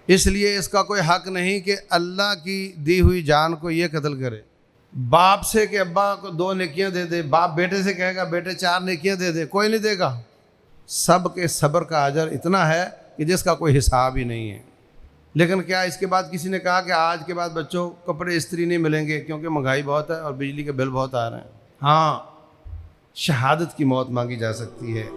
اس لیے اس کا کوئی حق نہیں کہ اللہ کی دی ہوئی جان کو یہ قتل کرے۔ باپ سے کہ ابا کو 2 نیکیاں دے دے، باپ بیٹے سے کہے گا بیٹے 4 نیکیاں دے دے، کوئی نہیں دے گا۔ سب کے صبر کا اجر اتنا ہے کہ جس کا کوئی حساب ہی نہیں ہے۔ لیکن کیا اس کے بعد کسی نے کہا کہ آج کے بعد بچوں کپڑے استری نہیں ملیں گے کیونکہ مہنگائی بہت ہے اور بجلی کے بل بہت آ رہے ہیں؟ ہاں، شہادت کی موت مانگی جا سکتی ہے۔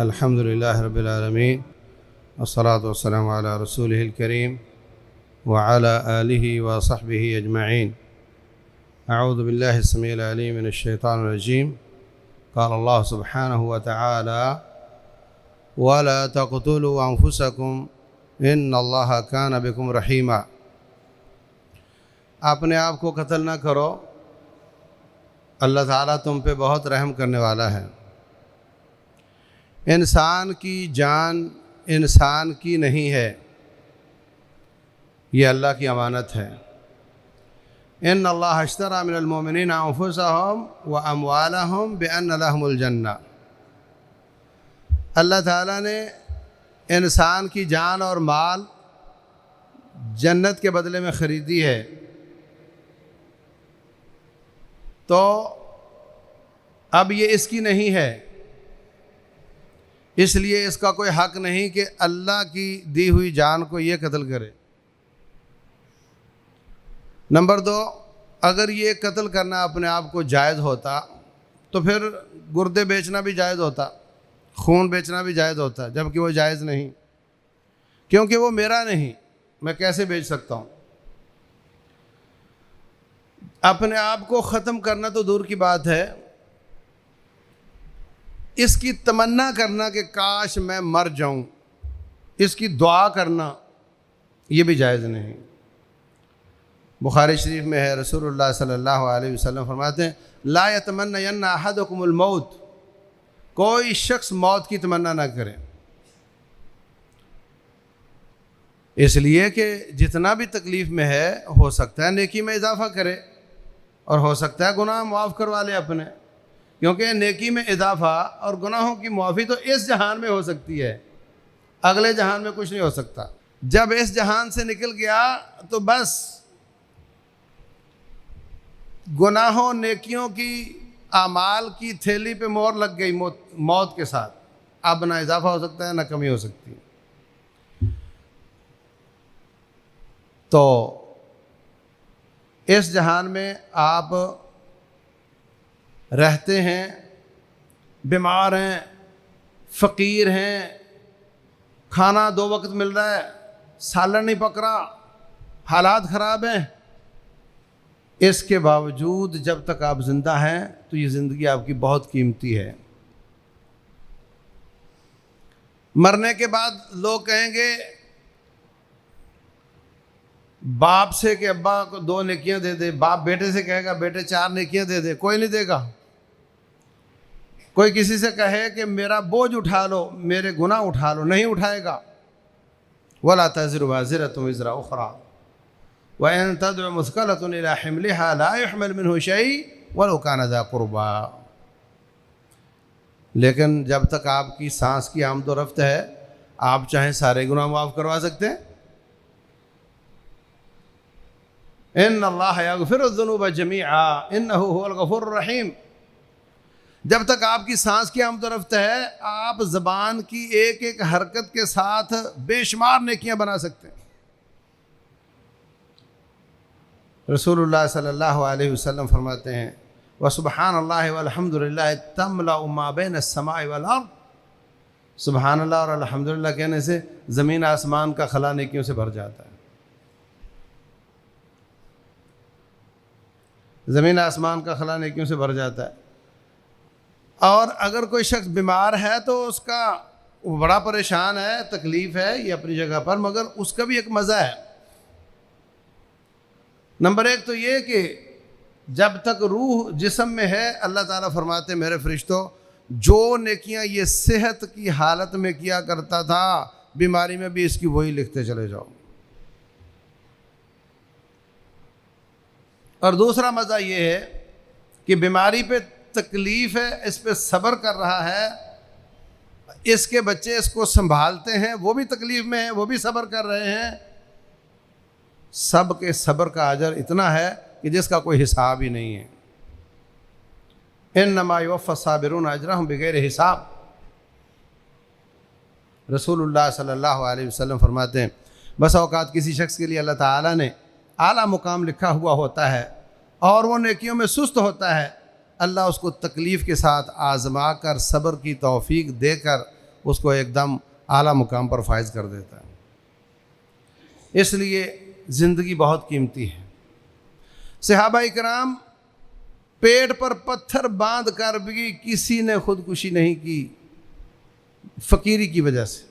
الحمد للہ رب العالمین والصلاة والسلام علی رسولہ الکریم وعلی آلہ وصحبہ اجمعین۔ اعوذ باللہ السمیع العلیم من الشیطان الرجیم۔ قال اللہ سبحانہ وتعالی ولا تقتلوا انفسکم ان اللہ کان بکم رحیما۔ اپنے آپ کو قتل نہ کرو، اللہ تعالیٰ تم پہ بہت رحم کرنے والا ہے۔ انسان کی جان انسان کی نہیں ہے، یہ اللہ کی امانت ہے۔ ان اللہ اشتری من المؤمنین انفسهم واموالهم بان لهم الجنہ۔ اللہ تعالیٰ نے انسان کی جان اور مال جنت کے بدلے میں خریدی ہے، تو اب یہ اس کی نہیں ہے، اس لیے اس کا کوئی حق نہیں کہ اللہ کی دی ہوئی جان کو یہ قتل کرے۔ نمبر 2، اگر یہ قتل کرنا اپنے آپ کو جائز ہوتا تو پھر گردے بیچنا بھی جائز ہوتا، خون بیچنا بھی جائز ہوتا، جبکہ وہ جائز نہیں، کیونکہ وہ میرا نہیں، میں کیسے بیچ سکتا ہوں؟ اپنے آپ کو ختم کرنا تو دور کی بات ہے، اس کی تمنا کرنا کہ کاش میں مر جاؤں، اس کی دعا کرنا، یہ بھی جائز نہیں۔ بخاری شریف میں ہے، رسول اللہ صلی اللہ علیہ وسلم فرماتے ہیں لا یتمنین احدکم الموت، کوئی شخص موت کی تمنا نہ کرے، اس لیے کہ جتنا بھی تکلیف میں ہے ہو سکتا ہے نیکی میں اضافہ کرے اور ہو سکتا ہے گناہ معاف کروا لے اپنے، کیونکہ نیکی میں اضافہ اور گناہوں کی معافی تو اس جہان میں ہو سکتی ہے، اگلے جہان میں کچھ نہیں ہو سکتا۔ جب اس جہان سے نکل گیا تو بس گناہوں نیکیوں کی اعمال کی تھیلی پہ مہر لگ گئی موت کے ساتھ، اب نہ اضافہ ہو سکتا ہے نہ کمی ہو سکتی ہے۔ تو اس جہان میں آپ رہتے ہیں، بیمار ہیں، فقیر ہیں، کھانا 2 وقت مل رہا ہے، سالن نہیں پک رہا، حالات خراب ہیں، اس کے باوجود جب تک آپ زندہ ہیں تو یہ زندگی آپ کی بہت قیمتی ہے۔ مرنے کے بعد لوگ کہیں گے باپ سے کہ ابا کو 2 نیکیاں دے دے، باپ بیٹے سے کہے گا بیٹے 4 نیکیاں دے دے، کوئی نہیں دے گا۔ کوئی کسی سے کہے کہ میرا بوجھ اٹھا لو، میرے گناہ اٹھا لو، نہیں اٹھائے گا۔ وَلَا تَزِرُ وَازِرَةٌ وِزْرَ أُخْرَىٰ وَإِن تَدْعُ مُثْقَلَةٌ إِلَىٰ حِمْلِهَا لَا يُحْمَلْ مِنْهُ شَيْءٌ وَلَوْ كَانَ ذَا قُرْبَىٰ۔ لیکن جب تک آپ کی سانس کی آمد و رفت ہے، آپ چاہیں سارے گناہ معاف کروا سکتے ہیں۔ ان اللہ یغفر الذنوب جمیعا انہ هو الغفور الرحیم۔ جب تک آپ کی سانس کی آمد و رفت ہے، آپ زبان کی ایک ایک حرکت کے ساتھ بے شمار نیکیاں بنا سکتے ہیں۔ رسول اللہ صلی اللہ علیہ وسلم فرماتے ہیں وسبحان اللہ والحمد للہ تملأ ما بین السماء والارض۔ سبحان اللہ اور الحمدللہ کہنے سے زمین آسمان کا خلا نیکیوں سے بھر جاتا ہے، زمین آسمان کا خلا نیکیوں سے بھر جاتا ہے۔ اور اگر کوئی شخص بیمار ہے تو اس کا وہ بڑا پریشان ہے، تکلیف ہے، یہ اپنی جگہ پر، مگر اس کا بھی ایک مزہ ہے۔ نمبر 1 تو یہ کہ جب تک روح جسم میں ہے، اللہ تعالیٰ فرماتے ہیں میرے فرشتوں جو نیکیاں یہ صحت کی حالت میں کیا کرتا تھا، بیماری میں بھی اس کی وہی لکھتے چلے جاؤ۔ اور دوسرا مزہ یہ ہے کہ بیماری پہ تکلیف ہے، اس پہ صبر کر رہا ہے، اس کے بچے اس کو سنبھالتے ہیں، وہ بھی تکلیف میں ہیں، وہ بھی صبر کر رہے ہیں، سب کے صبر کا اجر اتنا ہے کہ جس کا کوئی حساب ہی نہیں ہے۔ انما یوفی الصابرون اجرہم بغیر حساب۔ رسول اللہ صلی اللہ علیہ وسلم فرماتے ہیں بس اوقات کسی شخص کے لیے اللہ تعالیٰ نے اعلیٰ مقام لکھا ہوا ہوتا ہے اور وہ نیکیوں میں سست ہوتا ہے، اللہ اس کو تکلیف کے ساتھ آزما کر صبر کی توفیق دے کر اس کو ایک دم اعلیٰ مقام پر فائز کر دیتا ہے۔ اس لیے زندگی بہت قیمتی ہے۔ صحابہ کرام پیٹ پر پتھر باندھ کر بھی کسی نے خودکشی نہیں کی فقیری کی وجہ سے،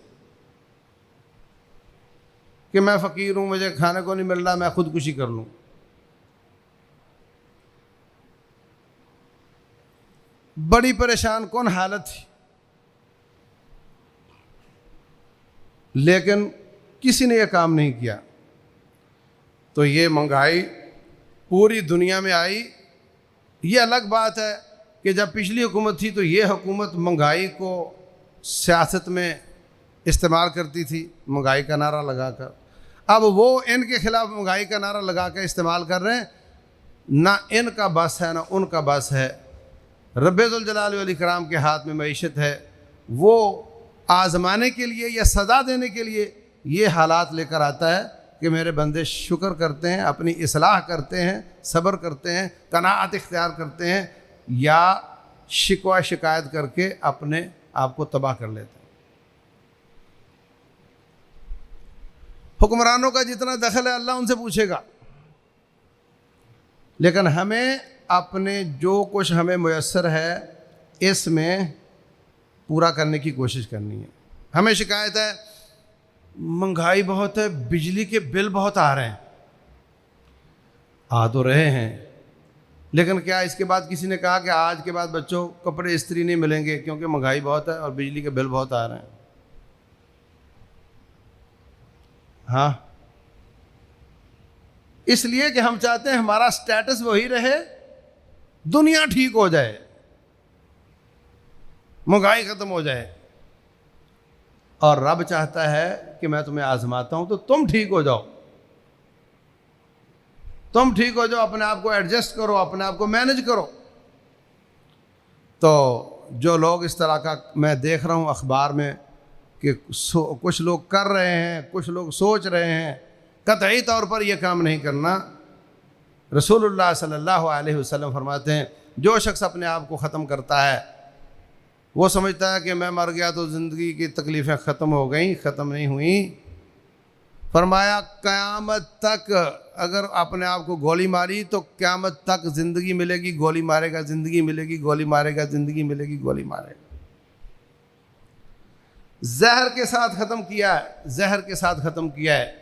کہ میں فقیر ہوں، مجھے کھانے کو نہیں مل رہا، میں خودکشی کر لوں۔ بڑی پریشان کن حالت تھی، لیکن کسی نے یہ کام نہیں کیا۔ تو یہ مہنگائی پوری دنیا میں آئی۔ یہ الگ بات ہے کہ جب پچھلی حکومت تھی تو یہ حکومت مہنگائی کو سیاست میں استعمال کرتی تھی، مہنگائی کا نعرہ لگا کر۔ اب وہ ان کے خلاف مہنگائی کا نعرہ لگا کر استعمال کر رہے ہیں، نہ ان کا بس ہے نہ ان کا بس ہے۔ رب ذوالجلال والاکرام کے ہاتھ میں معیشت ہے، وہ آزمانے کے لیے یا سزا دینے کے لیے یہ حالات لے کر آتا ہے کہ میرے بندے شکر کرتے ہیں، اپنی اصلاح کرتے ہیں، صبر کرتے ہیں، قناعت اختیار کرتے ہیں، یا شکوہ شکایت کر کے اپنے آپ کو تباہ کر لیتے ہیں۔ حکمرانوں کا جتنا دخل ہے اللہ ان سے پوچھے گا، لیکن ہمیں اپنے جو کچھ ہمیں میسر ہے اس میں پورا کرنے کی کوشش کرنی ہے۔ ہمیں شکایت ہے مہنگائی بہت ہے، بجلی کے بل بہت آ رہے ہیں، آ تو رہے ہیں، لیکن کیا اس کے بعد کسی نے کہا کہ آج کے بعد بچوں کپڑے استری نہیں ملیں گے کیونکہ مہنگائی بہت ہے اور بجلی کے بل بہت آ رہے ہیں؟ ہاں، اس لیے کہ ہم چاہتے ہیں ہمارا سٹیٹس وہی رہے، دنیا ٹھیک ہو جائے، مہنگائی ختم ہو جائے، اور رب چاہتا ہے کہ میں تمہیں آزماتا ہوں تو تم ٹھیک ہو جاؤ، تم ٹھیک ہو جاؤ، اپنے آپ کو ایڈجسٹ کرو، اپنے آپ کو مینج کرو۔ تو جو لوگ اس طرح کا میں دیکھ رہا ہوں اخبار میں کہ کچھ لوگ کر رہے ہیں، کچھ لوگ سوچ رہے ہیں، قطعی طور پر یہ کام نہیں کرنا۔ رسول اللہ صلی اللہ علیہ وسلم فرماتے ہیں جو شخص اپنے آپ کو ختم کرتا ہے وہ سمجھتا ہے کہ میں مر گیا تو زندگی کی تکلیفیں ختم ہو گئیں، ختم نہیں ہوئیں۔ فرمایا قیامت تک اگر اپنے آپ کو گولی ماری تو قیامت تک زندگی ملے گی، گولی مارے گا، زندگی ملے گی، گولی مارے گا، زندگی ملے گی، گولی مارے گا۔ زہر کے ساتھ ختم کیا ہے، زہر کے ساتھ ختم کیا ہے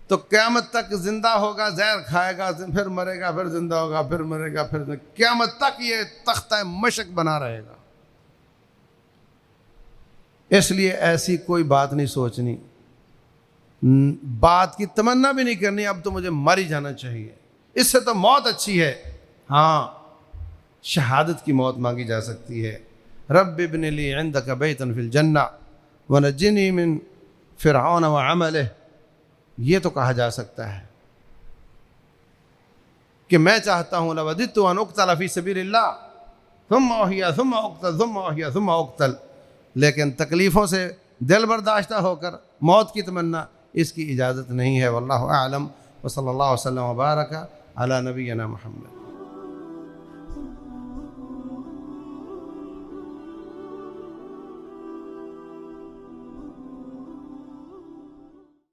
تو قیامت تک زندہ ہوگا، زہر کھائے گا، پھر مرے گا، پھر زندہ ہوگا، پھر مرے گا، پھر قیامت تک یہ تختہ مشق بنا رہے گا۔ اس لیے ایسی کوئی بات نہیں سوچنی، بات کی تمنا بھی نہیں کرنی اب تو مجھے مر ہی جانا چاہیے، اس سے تو موت اچھی ہے۔ ہاں، شہادت کی موت مانگی جا سکتی ہے۔ رب ابن لی عندک بیتا فی الجنہ ونجنی من فرعون وعملہ، یہ تو کہا جا سکتا ہے کہ میں چاہتا ہوں لوددت ان اقتل فی سبیل اللہ ثم احیا ثم اقتل ثم احیا ثم اقتل، لیکن تکلیفوں سے دل برداشتہ ہو کر موت کی تمنا اس کی اجازت نہیں ہے۔ واللہ اعلم، وصلی اللہ وسلم وبارک علی نبینا محمد۔